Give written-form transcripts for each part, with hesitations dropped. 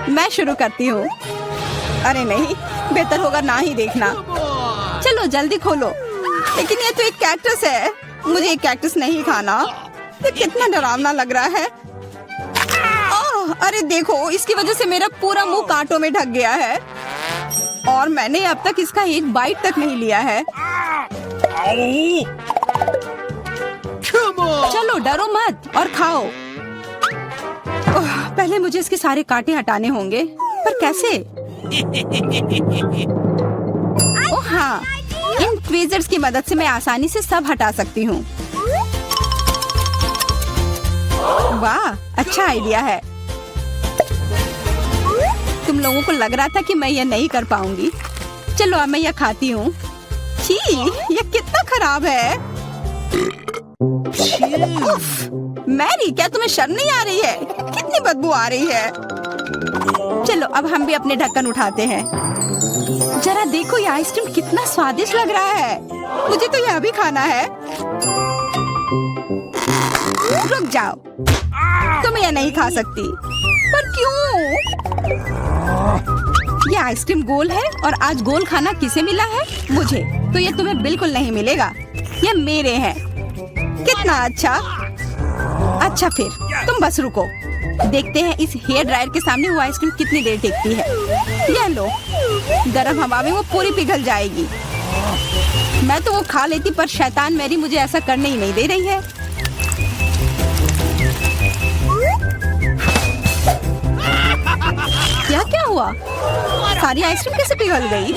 मैं शुरू करती हूँ। अरे नहीं, बेहतर होगा ना ही देखना। चलो जल्दी खोलो। लेकिन ये तो एक कैक्टस है, मुझे एक कैक्टस नहीं खाना। ये कितना डरावना लग रहा है। अरे देखो, इसकी वजह से मेरा पूरा मुंह कांटों में ढक गया है और मैंने अब तक इसका एक बाइट तक नहीं लिया है। चलो डरो मत और खाओ। पहले मुझे इसके सारे कांटे हटाने होंगे, पर कैसे? ओह हाँ, इन ट्वीजर्स की मदद से मैं आसानी से सब हटा सकती हूँ। वाह, अच्छा आइडिया है। तुम लोगों को लग रहा था कि मैं यह नहीं कर पाऊंगी। चलो अब मैं यह खाती हूँ। छी, यह कितना खराब है। उफ, मैरी, क्या तुम्हें शर्म नहीं आ रही है? कितनी बदबू आ रही है। चलो अब हम भी अपने ढक्कन उठाते हैं। जरा देखो, ये आइसक्रीम कितना स्वादिष्ट लग रहा है। मुझे तो यह भी खाना है। रुक जाओ, तुम यह नहीं खा सकती। पर क्यों? ये आइसक्रीम गोल है और आज गोल खाना किसे मिला है? मुझे। तो ये तुम्हें बिल्कुल नहीं मिलेगा, ये मेरे हैं। कितना अच्छा। अच्छा फिर तुम बस रुको, देखते हैं इस हेयर ड्रायर के सामने वो आइसक्रीम कितनी देर टिकती है। यह लो, गर्म हवा में वो पूरी पिघल जाएगी। मैं तो वो खा लेती, पर शैतान मैरी मुझे ऐसा करने ही नहीं दे रही है। क्या हुआ? सारी आइसक्रीम कैसे पिघल गई?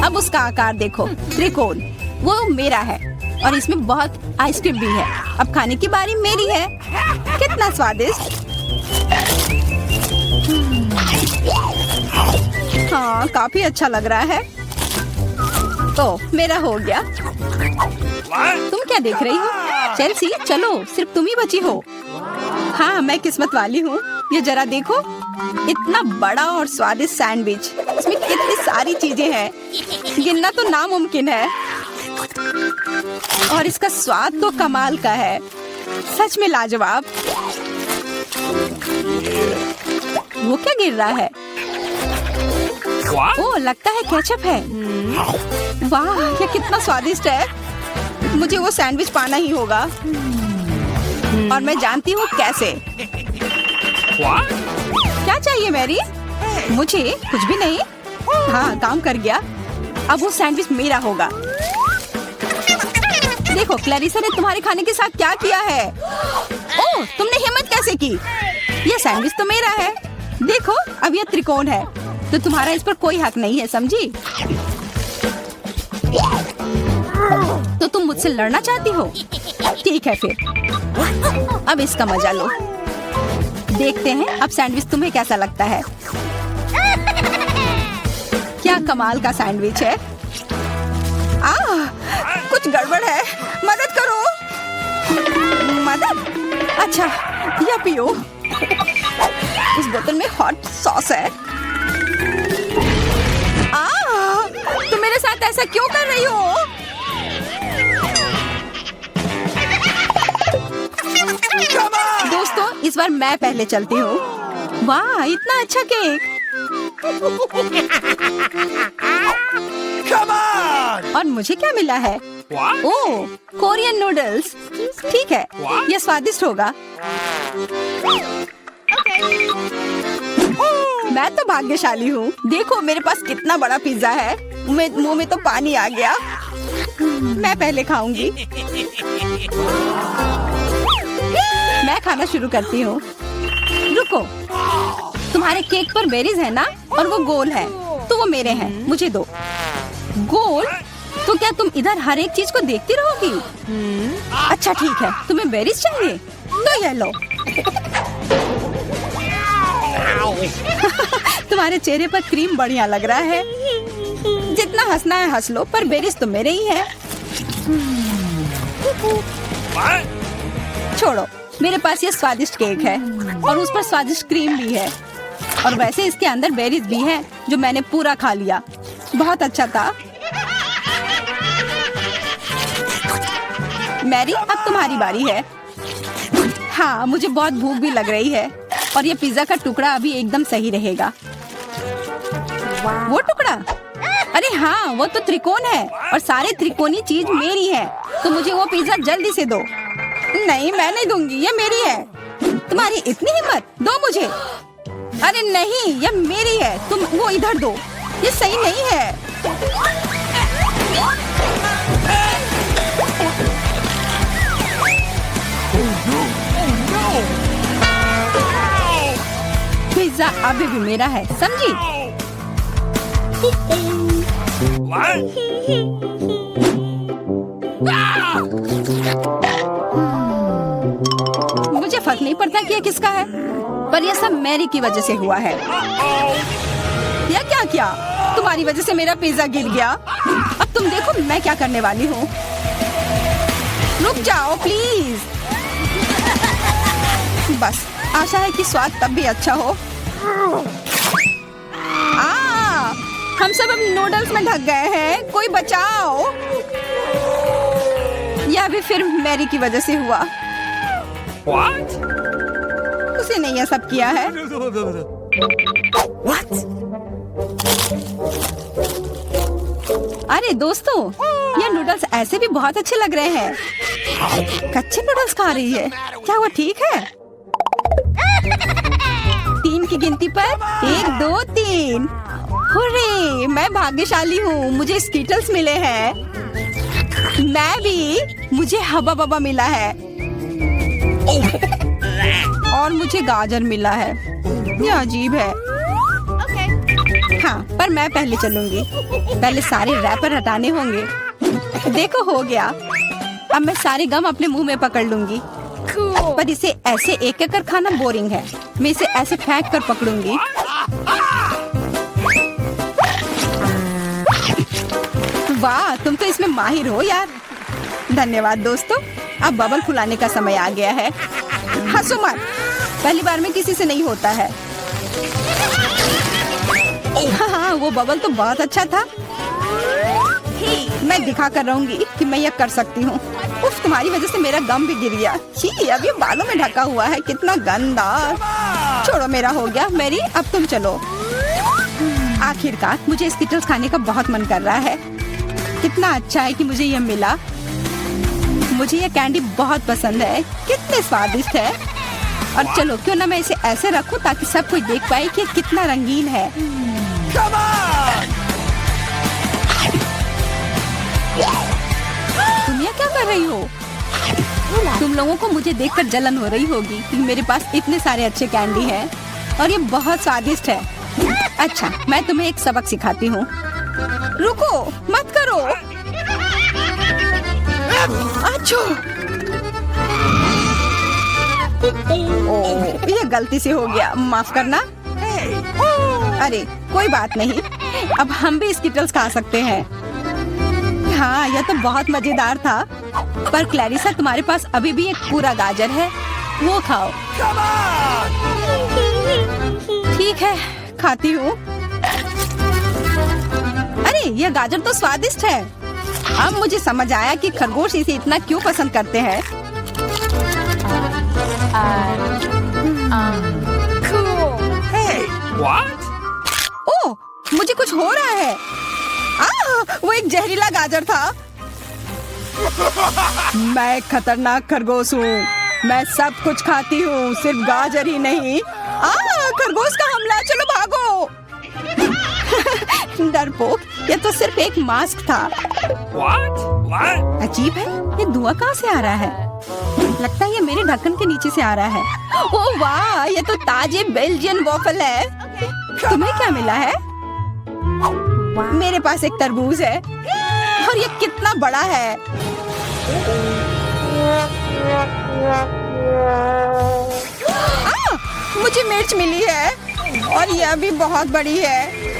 अब उसका आकार देखो, त्रिकोण। वो मेरा है और इसमें बहुत आइसक्रीम भी है। अब खाने की बारी मेरी है। कितना स्वादिष्ट। हाँ, काफी अच्छा लग रहा है। तो मेरा हो गया। तुम क्या देख रही हो? चेल्सी, चलो, सिर्फ तुम ही बची हो। हाँ, मैं किस्मत वाली हूँ। ये जरा देखो, इतना बड़ा और स्वादिष्ट सैंडविच। इसमें कितनी सारी चीजें हैं, गिनना तो नामुमकिन है। और इसका स्वाद तो कमाल का है, सच में लाजवाब। वो क्या गिर रहा है? ओह, लगता है केचप है। वाह, ये कितना स्वादिष्ट है। मुझे वो सैंडविच पाना ही होगा और मैं जानती हूँ कैसे। क्या चाहिए मैरी? मुझे कुछ भी नहीं। हाँ, काम कर गया। अब वो सैंडविच मेरा होगा। देखो, क्लैरिसा ने तुम्हारे खाने के साथ क्या किया है। ओह, तुमने हिम्मत कैसे की? यह सैंडविच तो मेरा है। देखो, अब यह त्रिकोण है, तो तुम्हारा इस पर कोई हक नहीं है, समझी? तो तुम मुझसे लड़ना चाहती हो? ठीक है फिर, अब इसका मजा लो। देखते हैं अब सैंडविच तुम्हें कैसा लगता है। क्या कमाल का सैंडविच है। कुछ गड़बड़ है, मदद करो। मदद? अच्छा, या पियो। इस बोतल में हॉट सॉस है। तुम मेरे साथ ऐसा क्यों कर रही हो? दोस्तों, इस बार मैं पहले चलती हूँ। वाह, इतना अच्छा केक। और मुझे क्या मिला है? ओह, कोरियन नूडल्स। ठीक है, यह स्वादिष्ट होगा। मैं तो भाग्यशाली हूँ। देखो, मेरे पास कितना बड़ा पिज्जा है। मुंह में तो पानी आ गया। मैं पहले खाऊंगी। मैं खाना शुरू करती हूँ। रुको, तुम्हारे केक पर बेरीज है ना, और वो गोल है, तो वो मेरे हैं। मुझे दो। गोल? तो क्या तुम इधर हर एक चीज को देखती रहोगी? अच्छा ठीक है, तुम्हें बेरीज चाहिए तो ये लो। तुम्हारे चेहरे पर क्रीम बढ़िया लग रहा है। जितना हंसना है हंस लो, पर बेरीज तो मेरे ही है। छोड़ो, मेरे पास ये स्वादिष्ट केक है और उस पर स्वादिष्ट क्रीम भी है, और वैसे इसके अंदर बेरीज भी है जो मैंने पूरा खा लिया। बहुत अच्छा था। मैरी, अब तुम्हारी बारी है। हाँ, मुझे बहुत भूख भी लग रही है। और ये पिज्जा का टुकड़ा अभी एकदम सही रहेगा। वो टुकड़ा, अरे हाँ, वो तो त्रिकोण है और सारे त्रिकोणी चीज मेरी है, तो मुझे वो पिज्जा जल्दी से दो। नहीं, मैं नहीं दूंगी, ये मेरी है। तुम्हारी इतनी हिम्मत, दो मुझे। अरे नहीं, ये मेरी है, तुम वो इधर दो, ये सही नहीं है। पिज्जा अभी भी मेरा है, समझी? मुझे फर्क नहीं पड़ता कि ये किसका है, पर यह सब मैरी की वजह से हुआ है। यह क्या किया? तुम्हारी वजह से मेरा पिज्जा गिर गया। अब तुम देखो मैं क्या करने वाली हूँ। रुक जाओ प्लीज। बस आशा है कि स्वाद तब भी अच्छा हो। हम सब अब नूडल्स में ढक गए हैं, कोई बचाओ। यह भी फिर मैरी की वजह से हुआ। What? उसे नहीं यह सब किया है। What? अरे दोस्तों, ये नूडल्स ऐसे भी बहुत अच्छे लग रहे हैं। कच्चे नूडल्स खा रही है, क्या वो ठीक है? 3 की गिनती पर 1 2 3। हुर्रे, मैं भाग्यशाली हूँ, मुझे स्कीटल्स मिले हैं। मैं भी, मुझे हबा बबा मिला है और मुझे गाजर मिला है। यह अजीब है। हाँ, पर मैं पहले चलूंगी। पहले सारे रैपर हटाने होंगे। देखो हो गया। अब मैं सारे गम अपने मुंह में पकड़ लूंगी। पर इसे ऐसे एक एक कर खाना बोरिंग है। मैं इसे ऐसे फेंक कर पकड़ूंगी। वाह, तुम तो इसमें माहिर हो यार। धन्यवाद दोस्तों। अब बबल फुलाने का समय आ गया है। हंसो मत, पहली बार में किसी से नहीं होता है। हाँ, वो बबल तो बहुत अच्छा था। मैं दिखा कर रहूंगी कि मैं यह कर सकती हूँ। उफ, तुम्हारी वजह से मेरा गम भी गिर गया। छी, अब ये बालों में ढका हुआ है, कितना गंदा। छोड़ो, मेरा हो गया। मैरी, अब तुम चलो। आखिरकार मुझे स्कीटल्स खाने का बहुत मन कर रहा है। कितना अच्छा है कि मुझे यह मिला। मुझे यह कैंडी बहुत पसंद है, कितने स्वादिष्ट है। और चलो, क्यों ना मैं इसे ऐसे रखूं ताकि सब कोई देख पाए कि कितना रंगीन है। तुम ये क्या कर रही हो? तुम लोगों को मुझे देखकर जलन हो रही होगी कि मेरे पास इतने सारे अच्छे कैंडी हैं और ये बहुत स्वादिष्ट है। अच्छा, मैं तुम्हें एक सबक सिखाती हूँ। रुको, मत करो। अच्छा, ओह, ये गलती से हो गया, माफ करना। अरे कोई बात नहीं, अब हम भी स्कीटल्स खा सकते हैं। हाँ, यह तो बहुत मजेदार था। पर क्लैरिसा, तुम्हारे पास अभी भी एक पूरा गाजर है, वो खाओ। ठीक है, खाती हूँ। अरे यह गाजर तो स्वादिष्ट है। अब मुझे समझ आया कि खरगोश इसे इतना क्यों पसंद करते हैं। What? ओह, मुझे कुछ हो रहा है। वो एक जहरीला गाजर था। मैं एक खतरनाक खरगोश हूँ। मैं सब कुछ खाती हूँ, सिर्फ गाजर ही नहीं। खरगोश का हमला, चलो भागो। डरपोक, ये तो सिर्फ एक मास्क था। What? अजीब है, ये धुआं कहाँ से आ रहा है? लगता है ये मेरे ढक्कन के नीचे से आ रहा है। ओह वाह, ये तो ताजे बेल्जियन वॉफल है। तुम्हें क्या मिला है? मेरे पास एक तरबूज है और ये कितना बड़ा है। मुझे मिर्च मिली है और यह भी बहुत बड़ी है।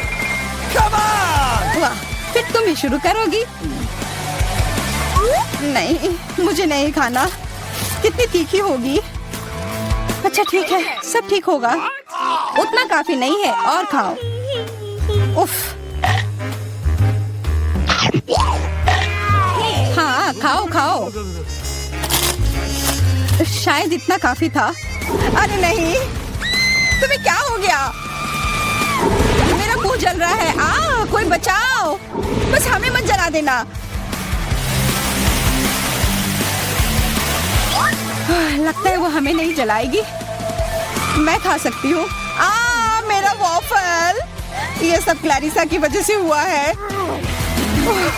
वाह, फिर तुम ही शुरू करोगी? नहीं, मुझे नहीं खाना। कितनी तीखी होगी। अच्छा ठीक है, सब ठीक होगा। उतना काफी नहीं है, और खाओ। उफ। हाँ, खाओ खाओ। शायद इतना काफी था। अरे नहीं, तुम्हें क्या हो गया? मेरा मुंह जल रहा है। कोई बचाओ, बस हमें मत जला देना। लगता है वो हमें नहीं जलाएगी। मैं खा सकती हूँ। मेरा वॉफल, ये सब क्लैरिसा की वजह से हुआ है।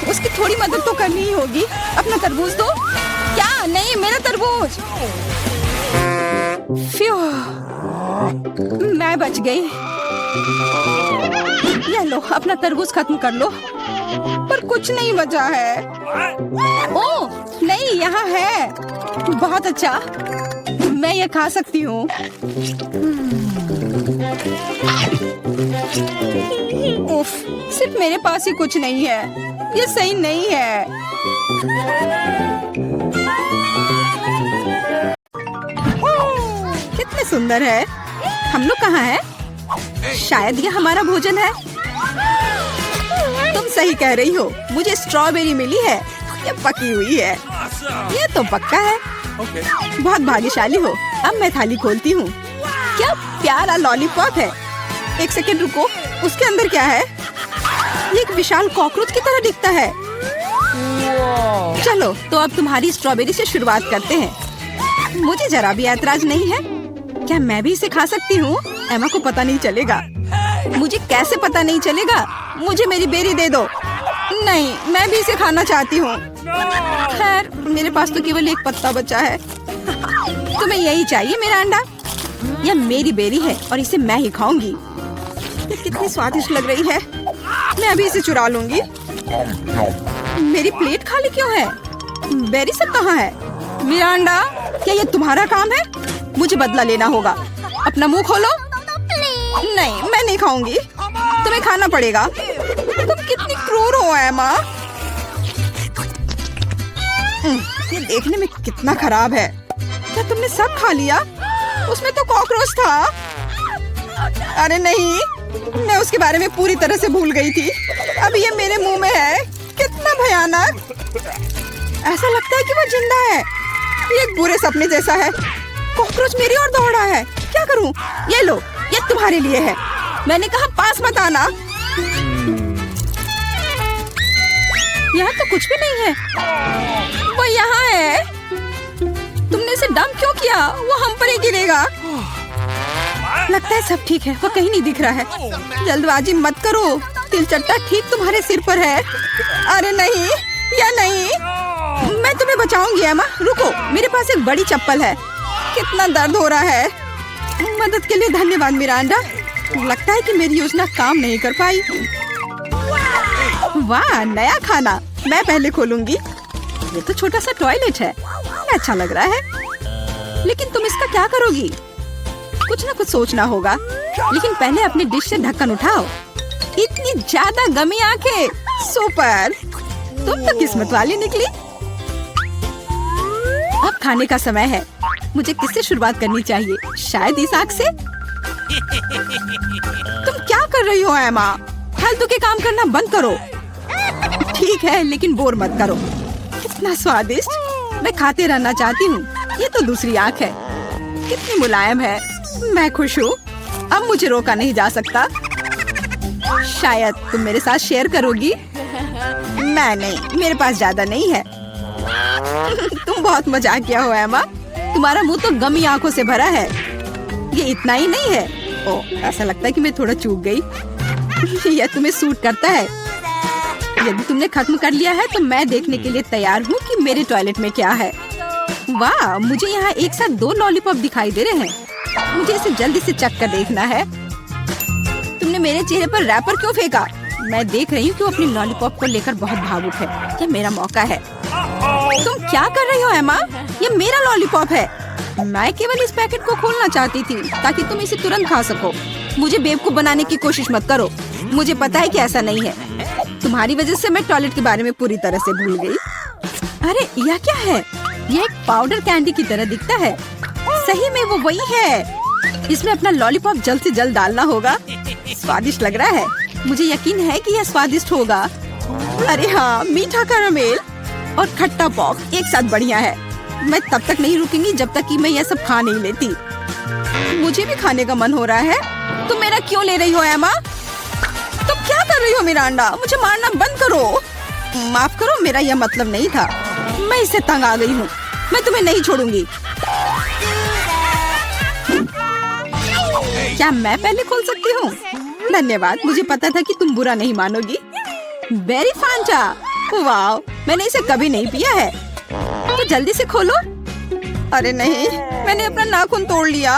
उसकी थोड़ी मदद तो करनी ही होगी। अपना तरबूज दो। क्या? नहीं, मेरा तरबूज। फ्यू, मैं बच गई। ये लो, अपना तरबूज खत्म कर लो। पर कुछ नहीं बचा है। ओह नहीं, यहाँ है। बहुत अच्छा, मैं ये खा सकती हूँ। उफ, सिर्फ मेरे पास ही कुछ नहीं है। ये सही नहीं है। कितने सुंदर है। हम लोग कहाँ हैं? शायद ये हमारा भोजन है। तुम सही कह रही हो, मुझे स्ट्रॉबेरी मिली है। ये पकी हुई है। ये तो पक्का है। बहुत भाग्यशाली हो। अब मैं थाली खोलती हूँ। क्या प्यारा लॉलीपॉप है। एक सेकंड रुको, उसके अंदर क्या है? ये एक विशाल कॉकरोच की तरह दिखता है। चलो तो अब तुम्हारी स्ट्रॉबेरी से शुरुआत करते हैं। मुझे जरा भी ऐतराज नहीं है। क्या मैं भी इसे खा सकती हूँ? एमा को पता नहीं चलेगा। मुझे कैसे पता नहीं चलेगा? मुझे मेरी बेरी दे दो। नहीं, मैं भी इसे खाना चाहती हूँ। खैर, मेरे पास तो केवल एक पत्ता बचा है। तुम्हें यही चाहिए मेरा अंडा? यह मेरी बेरी है और इसे मैं ही खाऊंगी। ये कितनी स्वादिष्ट लग रही है। मैं अभी इसे चुरा लूंगी। मेरी प्लेट खाली क्यों है? बेरी सब कहाँ है? मेरा अंडा, क्या ये तुम्हारा काम है? मुझे बदला लेना होगा। अपना मुंह खोलो। नहीं, मैं नहीं खाऊंगी। तुम्हें खाना पड़ेगा। तुम कितनी क्रूर हो एमा। ये देखने में कितना खराब है। क्या तुमने सब खा लिया? उसमें तो कॉकरोच था। अरे नहीं, मैं उसके बारे में पूरी तरह से भूल गई थी। अब ये मेरे मुंह में है। कितना भयानक। ऐसा लगता है कि वो जिंदा है। ये एक बुरे सपने जैसा है। कॉकरोच मेरी ओर दौड़ा है। क्या करूं? ये लो, ये तुम्हारे लिए है। मैंने कहा पास मत आना। यहाँ तो कुछ भी नहीं है। वो यहाँ है। तुमने इसे डंप क्यों किया? वो हम पर ही गिरेगा। लगता है सब ठीक है। वो कहीं नहीं दिख रहा है। जल्दबाजी मत करो। तिलचट्टा ठीक तुम्हारे सिर पर है। अरे नहीं, या नहीं। मैं तुम्हें बचाऊंगी एमा। रुको, मेरे पास एक बड़ी चप्पल है। कितना दर्द हो रहा है। मदद के लिए धन्यवाद मिरांडा। लगता है कि मेरी योजना काम नहीं कर पाई। वाह, नया खाना। मैं पहले खोलूंगी। ये तो छोटा सा टॉयलेट है। अच्छा लग रहा है। लेकिन तुम इसका क्या करोगी? कुछ ना कुछ सोचना होगा। लेकिन पहले अपनी डिश से ढक्कन उठाओ। इतनी ज्यादा गमी आंखें। सुपर, तुम तो किस्मत वाली निकली। अब खाने का समय है। मुझे किससे शुरुआत करनी चाहिए? शायद इस आग से। तुम क्या कर रही हो एमा? फालतू के काम करना बंद करो। ठीक है, लेकिन बोर मत करो। कितना स्वादिष्ट। मैं खाते रहना चाहती हूँ। ये तो दूसरी आंख है। कितनी मुलायम है। मैं खुश हूँ। अब मुझे रोका नहीं जा सकता। शायद तुम मेरे साथ शेयर करोगी। मैं नहीं, मेरे पास ज्यादा नहीं है। तुम बहुत मजाकिया हो एमा। तुम्हारा मुंह तो गमी आंखों से भरा है। ये इतना ही नहीं है। ओह, ऐसा लगता है कि मैं थोड़ा चूक गई। यह तुम्हें सूट करता है। यदि तुमने खत्म कर लिया है तो मैं देखने के लिए तैयार हूँ कि मेरे टॉयलेट में क्या है। वाह, मुझे यहाँ एक साथ 2 लॉलीपॉप दिखाई दे रहे हैं। मुझे इसे जल्दी से चख कर देखना है। तुमने मेरे चेहरे पर रैपर क्यों फेंका? मैं देख रही हूँ कि वो अपनी लॉलीपॉप को लेकर बहुत भावुक है। यह मेरा मौका है। तुम क्या कर रही हो एमा? ये मेरा लॉलीपॉप है। मैं केवल इस पैकेट को खोलना चाहती थी ताकि तुम इसे तुरंत खा सको। मुझे बेवकूफ बनाने की कोशिश मत करो। मुझे पता है कि ऐसा नहीं है। तुम्हारी वजह से मैं टॉयलेट के बारे में पूरी तरह से भूल गई। अरे यह क्या है? यह एक पाउडर कैंडी की तरह दिखता है। सही में वो वही है। इसमें अपना लॉलीपॉप जल्द से जल्द डालना होगा। स्वादिष्ट लग रहा है। मुझे यकीन है कि यह स्वादिष्ट होगा। अरे हाँ, मीठा कैरामेल और खट्टा पॉप एक साथ बढ़िया है। मैं तब तक नहीं रुकूंगी जब तक कि मैं यह सब खा नहीं लेती। मुझे भी खाने का मन हो रहा है। तुम मेरा क्यों ले रही हो एमा? तुम क्या कर रही हो मिरांडा? मुझे मारना बंद करो। माफ करो, मेरा यह मतलब नहीं था। मैं इससे तंग आ गई हूँ। मैं तुम्हें नहीं छोड़ूंगी। क्या मैं पहले खोल सकती हूँ? धन्यवाद, मुझे पता था कि तुम बुरा नहीं मानोगी। बेरी फांटा, वाह, मैंने इसे कभी नहीं पिया है। तो जल्दी से खोलो। अरे नहीं, मैंने अपना नाखून तोड़ लिया।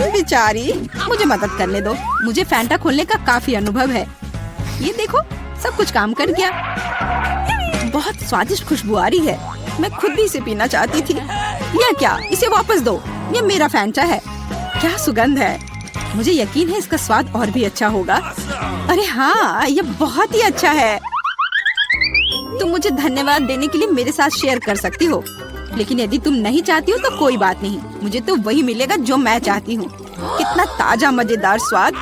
बेचारी, मुझे मदद करने दो। मुझे फैंटा खोलने का काफी अनुभव है। ये देखो, सब कुछ काम कर गया। बहुत स्वादिष्ट खुशबू आ रही है। मैं खुद भी इसे पीना चाहती थी। यह क्या? इसे वापस दो। ये मेरा फैंटा है। क्या सुगंध है। मुझे यकीन है इसका स्वाद और भी अच्छा होगा। अरे हाँ, ये बहुत ही अच्छा है। तुम मुझे धन्यवाद देने के लिए मेरे साथ शेयर कर सकती हो, लेकिन यदि तुम नहीं चाहती हो तो कोई बात नहीं। मुझे तो वही मिलेगा जो मैं चाहती हूँ। कितना ताजा मजेदार स्वाद।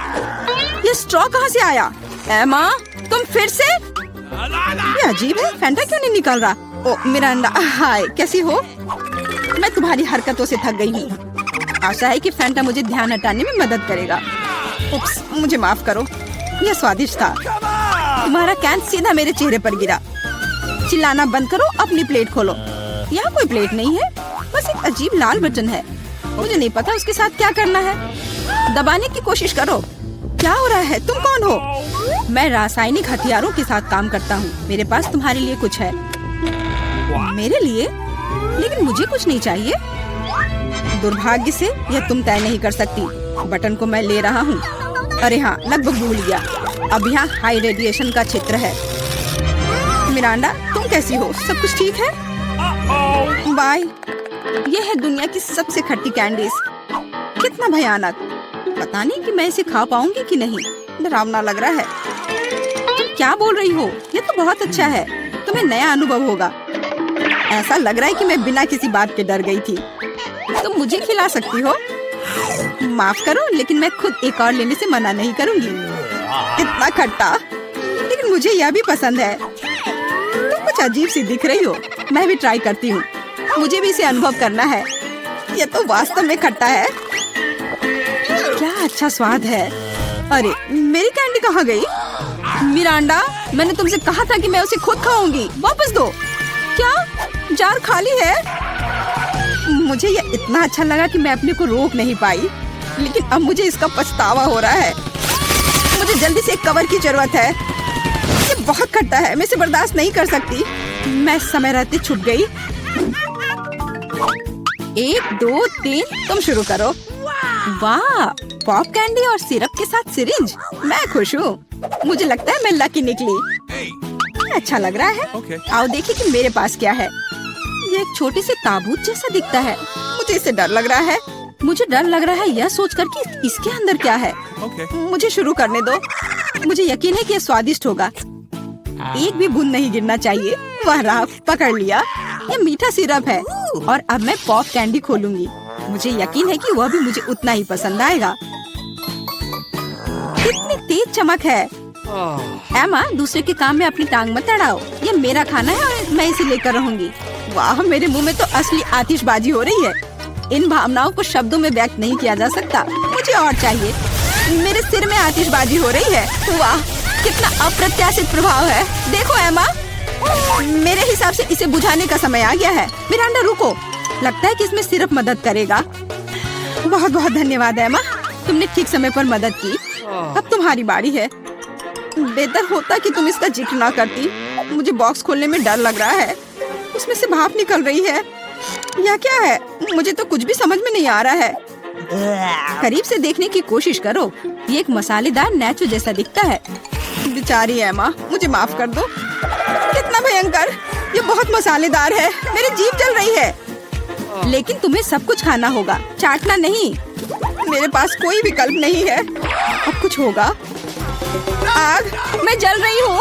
ये स्ट्रॉ कहाँ से आया? एमा, तुम फिर से? ये अजीब है, फैंटा क्यों नहीं निकल रहा? ओ मिरांडा, हाय, कैसी हो? मैं तुम्हारी हरकतों से थक गई हूँ। आशा है कि फैंटा मुझे ध्यान हटाने में मदद करेगा। उप्स, मुझे माफ करो। यह स्वादिष्ट था। तुम्हारा कैन सीधा मेरे चेहरे पर गिरा। चिल्लाना बंद करो, अपनी प्लेट खोलो। यहाँ कोई प्लेट नहीं है, बस एक अजीब लाल बटन है। मुझे नहीं पता उसके साथ क्या करना है। दबाने की कोशिश करो। क्या हो रहा है? तुम कौन हो? मैं रासायनिक हथियारों के साथ काम करता हूँ। मेरे पास तुम्हारे लिए कुछ है। मेरे लिए? लेकिन मुझे कुछ नहीं चाहिए। दुर्भाग्य से यह तुम तय नहीं कर सकती। बटन को मैं ले रहा हूँ। अरे हाँ, लगभग भूल गया। अब यहाँ हाई रेडिएशन का क्षेत्र है। मिरांडा, तुम कैसी हो? सब कुछ ठीक है? बाय। यह है दुनिया की सबसे खट्टी कैंडीज। कितना भयानक। पता नहीं कि मैं इसे खा पाऊंगी कि नहीं। डरावना लग रहा है। तुम क्या बोल रही हो? यह तो बहुत अच्छा है। तुम्हें नया अनुभव होगा। ऐसा लग रहा है कि मैं बिना किसी बात के डर गई थी। तुम मुझे खिला सकती हो। माफ करो, लेकिन मैं खुद एक और लेने से मना नहीं करूंगी। इतना खट्टा, लेकिन मुझे यह भी पसंद है। तुम कुछ अजीब सी दिख रही हो। मैं भी ट्राई करती हूँ। मुझे भी इसे अनुभव करना है। यह तो वास्तव में खट्टा है। क्या अच्छा स्वाद है। अरे, मेरी कैंडी कहाँ गई? मिरांडा, मैंने तुमसे कहा था कि मैं उसे खुद खाऊंगी। वापस दो। क्या जार खाली है? मुझे यह इतना अच्छा लगा कि मैं अपने को रोक नहीं पाई, लेकिन अब मुझे इसका पछतावा हो रहा है। मुझे जल्दी से एक कवर की जरूरत है। ये बहुत खट्टा है, मैं इसे बर्दाश्त नहीं कर सकती। मैं समय रहते छुप गई। 1 2 3, तुम शुरू करो। वाह, पॉप कैंडी और सिरप के साथ सिरिंज। मैं खुश हूँ। मुझे लगता है मैं लकी निकली। अच्छा लग रहा है। आओ देखिए कि मेरे पास क्या है। ये एक छोटे से ताबूत जैसा दिखता है। मुझे इससे डर लग रहा है। मुझे डर लग रहा है यह सोचकर कि इसके अंदर क्या है। मुझे शुरू करने दो। मुझे यकीन है कि यह स्वादिष्ट होगा। एक भी बूंद नहीं गिरना चाहिए। वाह रहा, पकड़ लिया। यह मीठा सिरप है और अब मैं पॉप कैंडी खोलूंगी। मुझे यकीन है कि वह भी मुझे उतना ही पसंद आएगा। कितनी तेज चमक है। एमा, दूसरे के काम में अपनी टांग मत अड़ाओ। यह मेरा खाना है और मैं इसे लेकर रहूंगी। वाह, मेरे मुंह में तो असली आतिशबाजी हो रही है। इन भावनाओं को शब्दों में व्यक्त नहीं किया जा सकता। मुझे और चाहिए। मेरे सिर में आतिशबाजी हो रही है। वाह, कितना अप्रत्याशित प्रभाव है। देखो एमा, मेरे हिसाब से इसे बुझाने का समय आ गया है। मिरांडा, रुको। लगता है कि इसमें सिर्फ मदद करेगा। बहुत बहुत धन्यवाद एमा, तुमने ठीक समय पर मदद की। अब तुम्हारी बारी है। बेहतर होता कि तुम इसका जिक्र ना करती। मुझे बॉक्स खोलने में डर लग रहा है। उसमें से भाप निकल रही है। यह क्या है? मुझे तो कुछ भी समझ में नहीं आ रहा है। करीब से देखने की कोशिश करो। ये एक मसालेदार नेचो जैसा दिखता है। बेचारी एमा, मुझे माफ कर दो। कितना भयंकर। ये बहुत मसालेदार है। मेरी जीभ जल रही है। लेकिन तुम्हें सब कुछ खाना होगा, चाटना नहीं। मेरे पास कोई विकल्प नहीं है। अब कुछ होगा। आग, मैं जल रही हूँ।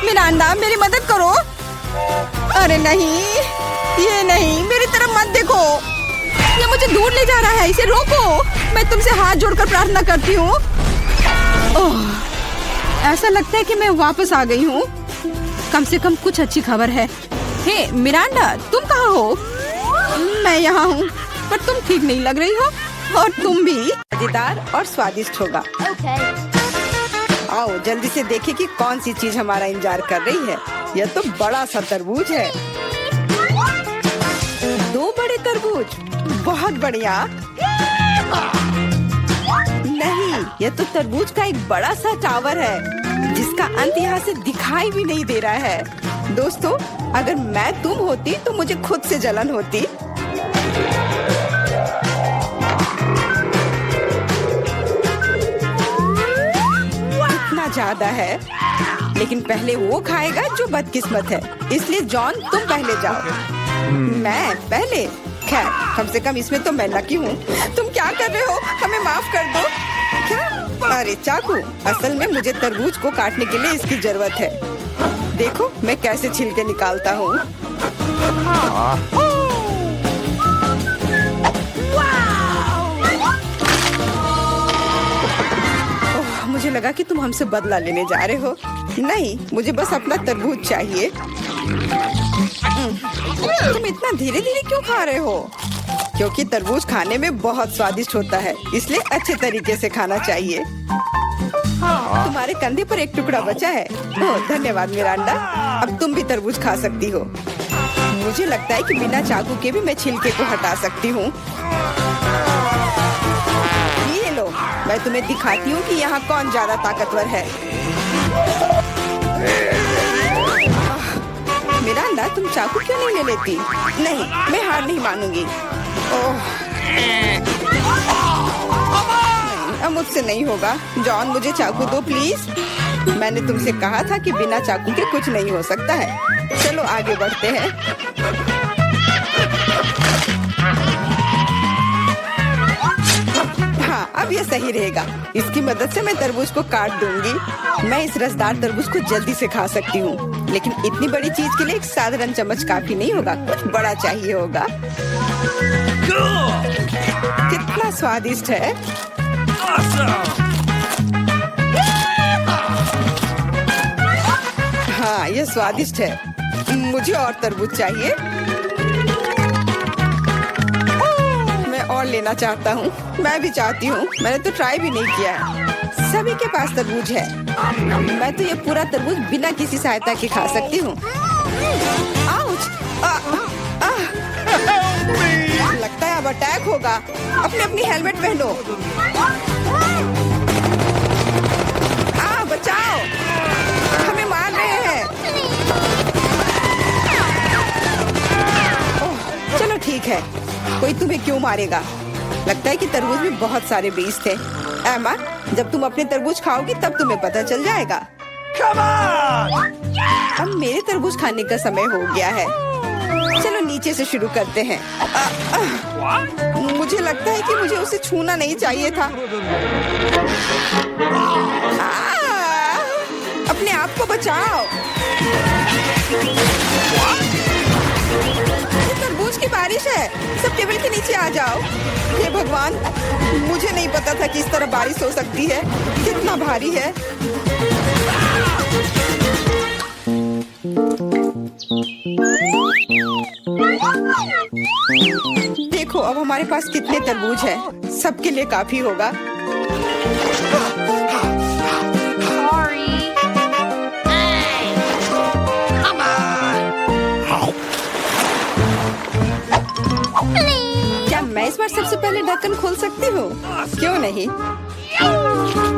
मिरांडा, मेरी मदद करो। अरे नहीं, ये नहीं, मेरी तरफ मत देखो। ये मुझे दूर ले जा रहा है। इसे रोको। मैं तुमसे हाथ जोड़कर प्रार्थना करती हूँ। ओह, ऐसा लगता है कि मैं वापस आ गई हूँ। कम से कम कुछ अच्छी खबर है। हे मिरांडा, तुम कहाँ हो? मैं यहाँ हूँ, पर तुम ठीक नहीं लग रही हो। और तुम भी मजेदार और स्वादिष्ट होगा। आओ जल्दी से देखें कि कौन सी चीज हमारा इंतजार कर रही है। यह तो बड़ा सा तरबूज है। 2 बड़े तरबूज, बहुत बढ़िया। नहीं, यह तो तरबूज का एक बड़ा सा टावर है जिसका अंत यहाँ से दिखाई भी नहीं दे रहा है। दोस्तों, अगर मैं तुम होती तो मुझे खुद से जलन होती। ज्यादा है, लेकिन पहले वो खाएगा जो बदकिस्मत है। इसलिए जॉन तुम पहले जाओ। मैं पहले? खैर, कम से कम इसमें तो मैं लकी हूँ। तुम क्या कर रहे हो? हमें माफ कर दो। क्या? अरे चाकू, असल में मुझे तरबूज को काटने के लिए इसकी जरूरत है। देखो मैं कैसे छिलके निकालता हूँ। मुझे लगा कि तुम हमसे बदला लेने जा रहे हो। नहीं, मुझे बस अपना तरबूज चाहिए। तुम इतना धीरे धीरे क्यों खा रहे हो? क्योंकि तरबूज खाने में बहुत स्वादिष्ट होता है, इसलिए अच्छे तरीके से खाना चाहिए। तुम्हारे कंधे पर एक टुकड़ा बचा है। ओह, धन्यवाद मिरांडा। अब तुम भी तरबूज खा सकती हो। मुझे लगता है कि बिना चाकू के भी मैं छिलके को हटा सकती हूँ। मैं तुम्हें दिखाती हूँ कि यहाँ कौन ज्यादा ताकतवर है। मिरांडा, तुम चाकू क्यों नहीं ले लेती? नहीं, मैं हार नहीं मानूंगी। ओह, अब मुझसे नहीं होगा। जॉन, मुझे चाकू दो प्लीज। मैंने तुमसे कहा था कि बिना चाकू के कुछ नहीं हो सकता है। चलो आगे बढ़ते हैं। अब यह सही रहेगा। इसकी मदद से मैं तरबूज को काट दूंगी। मैं इस रसदार तरबूज को जल्दी से खा सकती हूँ, लेकिन इतनी बड़ी चीज के लिए एक साधारण चम्मच काफी नहीं होगा, कुछ बड़ा चाहिए होगा। कितना स्वादिष्ट है। हाँ, यह स्वादिष्ट है। मुझे और तरबूज चाहिए। और लेना चाहता हूँ। मैं भी चाहती हूँ। मैंने तो ट्राई भी नहीं किया है। सभी के पास तरबूज है। मैं तो ये पूरा तरबूज बिना किसी सहायता के खा सकती हूँ। आउच! लगता है अब अटैक होगा। अपनी हेलमेट पहनो। बचाओ! हमें मार रहे हैं। ओह, चलो ठीक है। कोई तुम्हें क्यों मारेगा? लगता है कि तरबूज में बहुत सारे बीज थे। एमा, जब तुम अपने तरबूज खाओगी तब तुम्हें पता चल जाएगा। अब मेरे तरबूज खाने का समय हो गया है। चलो नीचे से शुरू करते हैं। मुझे लगता है कि मुझे उसे छूना नहीं चाहिए था। अपने आप को बचाओ। तरबूज की बारिश है। सब टेबल के नीचे आ जाओ। हे भगवान, मुझे नहीं पता था कि इस तरह बारिश हो सकती है। कितना भारी है। देखो अब हमारे पास कितने तरबूज हैं। सबके लिए काफी होगा। क्या मैं इस बार सबसे पहले ढक्कन खोल सकती हूँ? क्यों नहीं?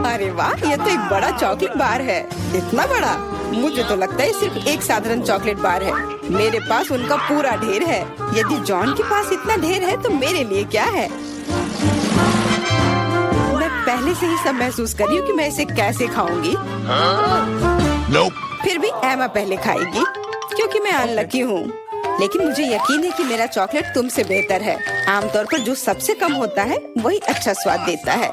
अरे वाह, ये तो एक बड़ा चॉकलेट बार है। इतना बड़ा? मुझे तो लगता है सिर्फ एक साधारण चॉकलेट बार है। मेरे पास उनका पूरा ढेर है। यदि जॉन के पास इतना ढेर है तो मेरे लिए क्या है? मैं पहले से ही सब महसूस कर रही हूँ कि मैं इसे कैसे खाऊंगी। फिर भी एमा पहले खाएगी क्योंकि मैं अनलकी हूँ। लेकिन मुझे यकीन है कि मेरा चॉकलेट तुमसे बेहतर है। आमतौर पर जो सबसे कम होता है वही अच्छा स्वाद देता है।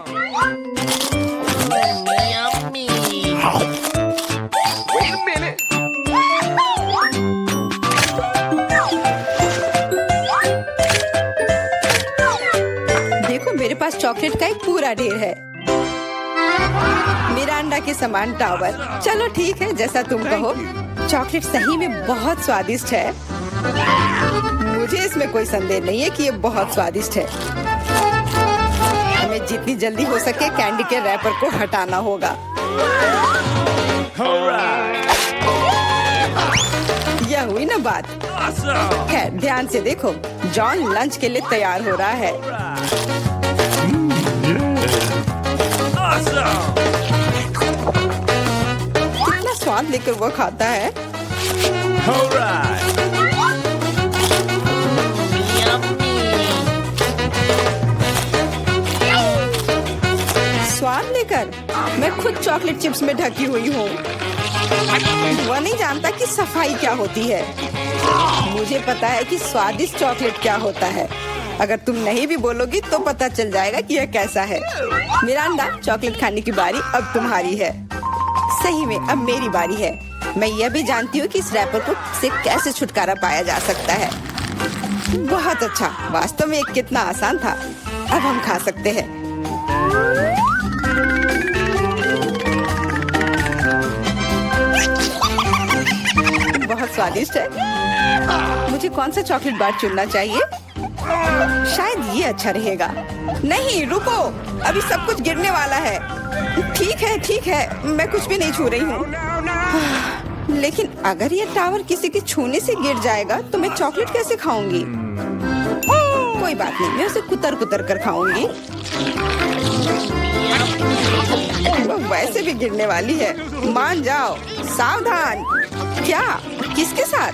देखो मेरे पास चॉकलेट का एक पूरा ढेर है। मिरांडा के समान टावर। चलो ठीक है, जैसा तुम कहो। चॉकलेट सही में बहुत स्वादिष्ट है। मुझे इसमें कोई संदेह नहीं है कि ये बहुत स्वादिष्ट है। हमें जितनी जल्दी हो सके कैंडी के रैपर को हटाना होगा। Alright. यह हुई ना बात। Awesome. खैर ध्यान से देखो, जॉन लंच के लिए तैयार हो रहा है। Awesome. कितना स्वाद लेकर वो खाता है। Alright. स्वाद लेकर मैं खुद चॉकलेट चिप्स में ढकी हुई हूँ। वह नहीं जानता कि सफाई क्या होती है। मुझे पता है कि स्वादिष्ट चॉकलेट क्या होता है। अगर तुम नहीं भी बोलोगी तो पता चल जाएगा कि यह कैसा है। मिरांडा, चॉकलेट खाने की बारी अब तुम्हारी है। सही में अब मेरी बारी है। मैं यह भी जानती हूँ कि इस रैपर को से कैसे छुटकारा पाया जा सकता है। बहुत अच्छा, वास्तव में ये कितना आसान था। अब हम खा सकते हैं। बहुत स्वादिष्ट है। मुझे कौन सा चॉकलेट बार चुनना चाहिए? शायद ये अच्छा रहेगा। नहीं रुको, अभी सब कुछ गिरने वाला है। ठीक है, मैं कुछ भी नहीं छू रही हूँ। लेकिन अगर ये टावर किसी के छूने से गिर जाएगा तो मैं चॉकलेट कैसे खाऊंगी? कोई बात नहीं, मैं उसे कुतर कुतर कर खाऊंगी। वो वैसे भी गिरने वाली है। मान जाओ, सावधान। क्या? किसके साथ?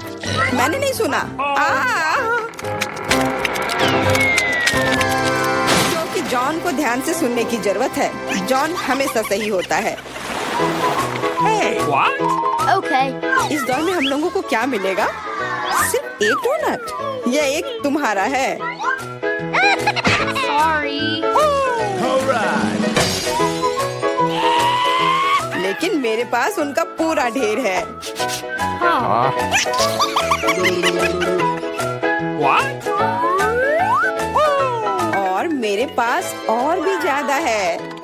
मैंने नहीं सुना। क्योंकि जॉन को ध्यान से सुनने की जरूरत है। जॉन हमेशा सही होता है। Hey, what? Okay. इस दौर में हम लोगों को क्या मिलेगा? सिर्फ एक डोनट। यह एक तुम्हारा है। Sorry. Alright. लेकिन मेरे पास उनका पूरा ढेर है। What? और मेरे पास और भी ज्यादा है।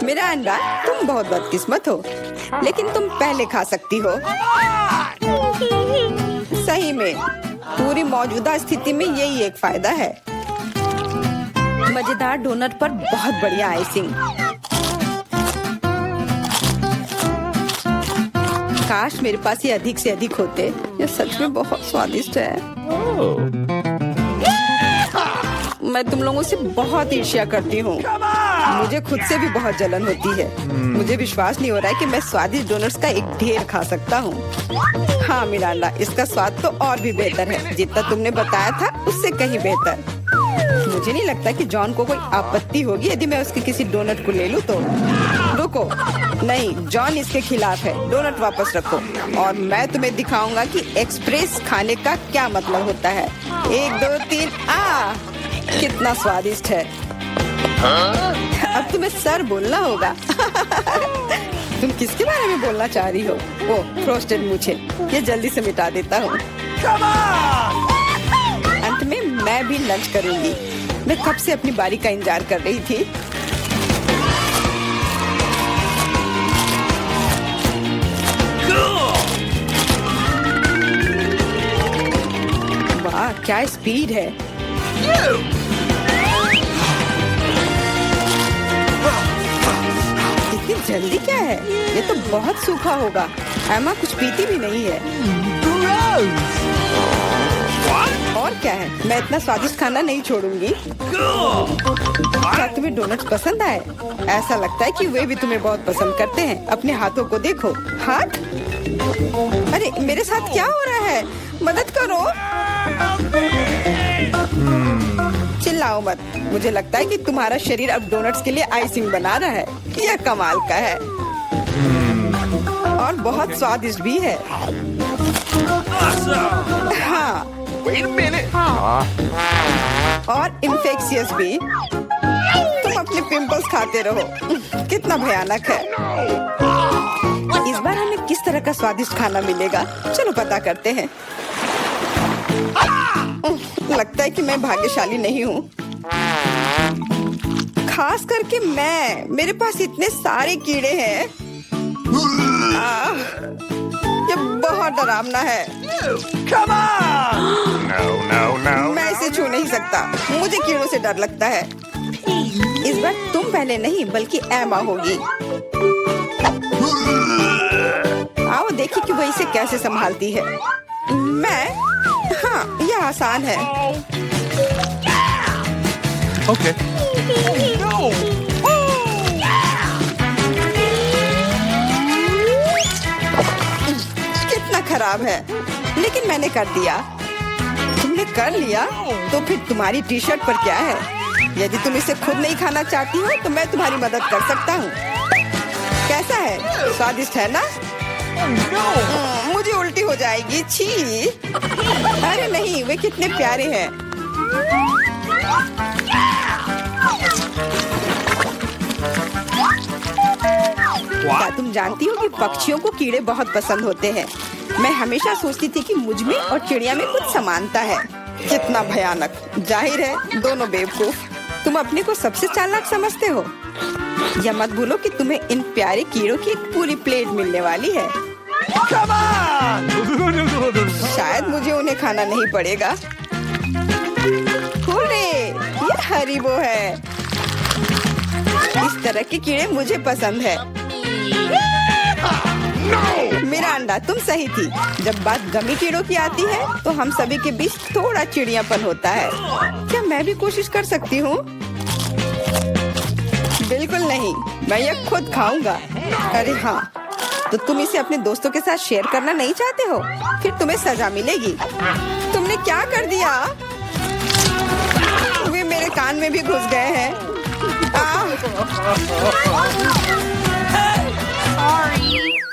मिरांडा, तुम बहुत बदकिस्मत हो, लेकिन तुम पहले खा सकती हो। सही में पूरी मौजूदा स्थिति में यही एक फायदा है। मजेदार डोनट पर बहुत बढ़िया आइसिंग। काश मेरे पास ये अधिक से अधिक होते। यह सच में बहुत स्वादिष्ट है। मैं तुम लोगों से बहुत ईर्ष्या करती हूँ। मुझे खुद से भी बहुत जलन होती है। मुझे विश्वास नहीं हो रहा है कि मैं स्वादिष्ट डोनट्स का एक ढेर खा सकता हूँ। हाँ मिरांडा, इसका स्वाद तो और भी बेहतर है। जितना तुमने बताया था उससे कहीं बेहतर। मुझे नहीं लगता कि जॉन को कोई आपत्ति होगी यदि मैं उसके किसी डोनट को ले लूं तो। रुको, नहीं, जॉन इसके खिलाफ है। डोनट वापस रखो और मैं तुम्हें दिखाऊंगा कि एक्सप्रेस खाने का क्या मतलब होता है। 1 2 3 आ! कितना स्वादिष्ट है। अब तुम्हें सर बोलना होगा। तुम किसके बारे में बोलना चाह रही हो? वो फ्रोस्टेड मूछें। ये जल्दी से मिटा देता हूँ। अंत में मैं भी लंच करूंगी। मैं कब से अपनी बारी का इंतजार कर रही थी। वाह, क्या स्पीड है। इतनी जल्दी क्या है? ये तो बहुत सूखा होगा। एमा कुछ पीती भी नहीं है। और क्या है, मैं इतना स्वादिष्ट खाना नहीं छोड़ूंगी। क्या तुम्हें डोनट्स पसंद आए? ऐसा लगता है कि वे भी तुम्हें बहुत पसंद करते हैं। अपने हाथों को देखो। हाथ? अरे मेरे साथ क्या हो रहा है? मदद करो। चिल्लाओ मत। मुझे लगता है कि तुम्हारा शरीर अब डोनट्स के लिए आइसिंग बना रहा है। यह कमाल का है और बहुत स्वादिष्ट भी है। हाँ, Wait a minute. और इन्फेक्शियस भी। तुम अपने पिंपल्स खाते रहो। कितना भयानक है। इस बार हमें किस तरह का स्वादिष्ट खाना मिलेगा? चलो पता करते हैं। लगता है कि मैं भाग्यशाली नहीं हूँ, खास करके मैं। मेरे पास इतने सारे कीड़े हैं। ये बहुत डरावना है। Come on! No, no, no. मैं इसे छू नहीं सकता। मुझे कीड़ों से डर लगता है। इस बार तुम पहले नहीं बल्कि एमा होगी। आओ देखिए कि वो इसे कैसे संभालती है। मैं? हाँ, यह आसान है। Okay. No. कितना खराब है, लेकिन मैंने कर दिया। तुमने कर लिया तो फिर तुम्हारी टी शर्ट पर क्या है? यदि तुम इसे खुद नहीं खाना चाहती हो तो मैं तुम्हारी मदद कर सकता हूँ। कैसा है? स्वादिष्ट है ना? मुझे उल्टी हो जाएगी। छी! अरे नहीं, वे कितने प्यारे हैं। क्या तुम जानती हो कि पक्षियों को कीड़े बहुत पसंद होते हैं? मैं हमेशा सोचती थी कि मुझ में और चिड़िया में कुछ समानता है। कितना भयानक! जाहिर है दोनों बेवकूफ। तुम अपने को सबसे चालाक समझते हो। या मत भूलो कि तुम्हें इन प्यारे कीड़ों की एक पूरी प्लेट मिलने वाली है। Come on. शायद मुझे उन्हें खाना नहीं पड़ेगा। हुर्रे! ये हरीबो है। इस तरह के कीड़े मुझे पसंद है। मेरा अंडा, तुम सही थी। जब बात गमी कीड़ों की आती है तो हम सभी के बीच थोड़ा चिड़ियापन होता है। क्या मैं भी कोशिश कर सकती हूँ? बिल्कुल नहीं, मैं यह खुद खाऊंगा। अरे हाँ, तो तुम इसे अपने दोस्तों के साथ शेयर करना नहीं चाहते हो? फिर तुम्हें सजा मिलेगी। तुमने क्या कर दिया? वे मेरे कान में भी घुस गए हैं। Sorry.